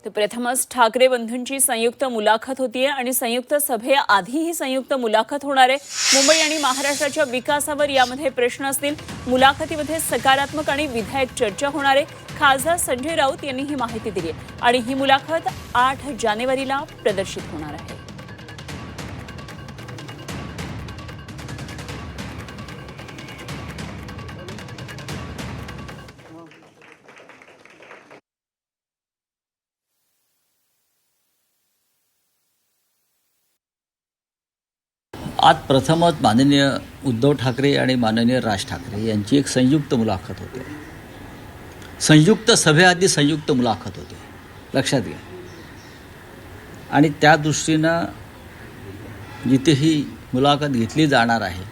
तर प्रथमच ठाकरे बंधूंची संयुक्त मुलाखत होतीये आणि संयुक्त सभेआधी ही संयुक्त मुलाखत होणार आहे। मुंबई आणि महाराष्ट्राच्या विकासावर यामध्ये प्रश्न असतील। मुलाखतीमध्ये सकारात्मक आणि विधायक चर्चा होणार आहे। खासदार संजय राऊत यांनी ही माहिती दिली आहे आणि ही मुलाखत 8 जानेवारीला प्रदर्शित होणार आहे। आज प्रथमच माननीय उद्धव ठाकरे आणि माननीय राज ठाकरे यांची एक संयुक्त मुलाखत होते। संयुक्त सभेआधी संयुक्त मुलाखत होते, लक्षात घ्या। आणि त्या दृष्टीनं जिथे ही मुलाखत घेतली जाणार आहे,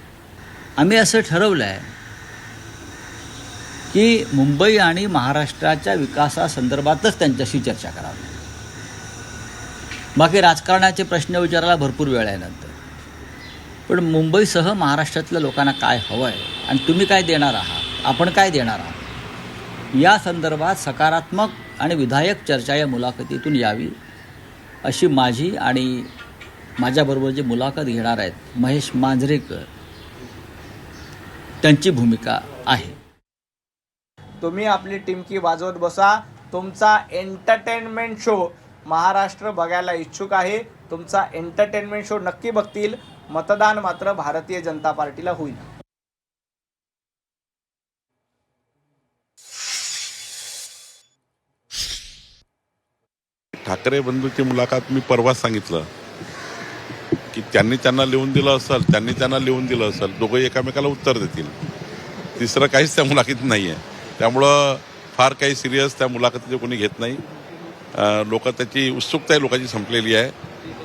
आम्ही असं ठरवलं आहे की मुंबई आणि महाराष्ट्राच्या विकासासंदर्भातच त्यांच्याशी चर्चा करावी। बाकी राजकारणाचे प्रश्न विचारायला भरपूर वेळ आहे नंतर, पण मुंबईसह महाराष्ट्रातल्या लोकांना काय हवं आहे आणि तुम्ही काय देणार आहात, आपण काय देणार आहात, या संदर्भात सकारात्मक आणि विधायक चर्चा या मुलाखतीतून यावी अशी माझी आणि माझ्याबरोबर जे मुलाखत घेणार आहेत महेश मांजरेकर त्यांची भूमिका आहे। तुम्ही आपली टिमकी वाजवत बसा। तुमचा एंटरटेनमेंट शो महाराष्ट्र बघायला इच्छुक आहे। तुमचा एंटरटेनमेंट शो नक्की बघतील। मतदान मात्र भारतीय जनता पार्टीला होईल। ठाकरे बंधूची मुलाखत मी परवाच सांगितलं की त्यांना लिहून दिलं असेल, त्यांनी त्यांना लिहून दिलं असेल, दोघं एकामेकाला उत्तर देतील। तिसरं काहीच त्या मुलाखतीत नाही आहे, त्यामुळं फार काही सिरियस त्या मुलाखतीचे कोणी घेत नाही। लोक त्याची उत्सुकता लोकांची संपलेली आहे।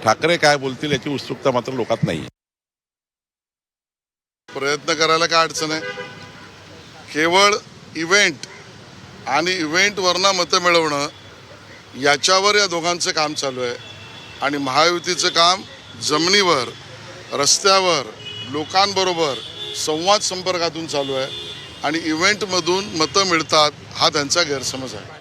ठाकरे काय बोलतील याची उत्सुकता मात्र लोकात नाही। प्रयत्न करायला काय अडचण आहे? केवळ इव्हेंट आणि इव्हेंटवरनं मतं मिळवणं याच्यावर या दोघांचं काम चालू आहे। आणि महायुतीचं काम जमिनीवर, रस्त्यावर, लोकांबरोबर संवाद संपर्कातून चालू आहे आणि इव्हेंटमधून मतं मिळतात हा त्यांचा गैरसमज आहे।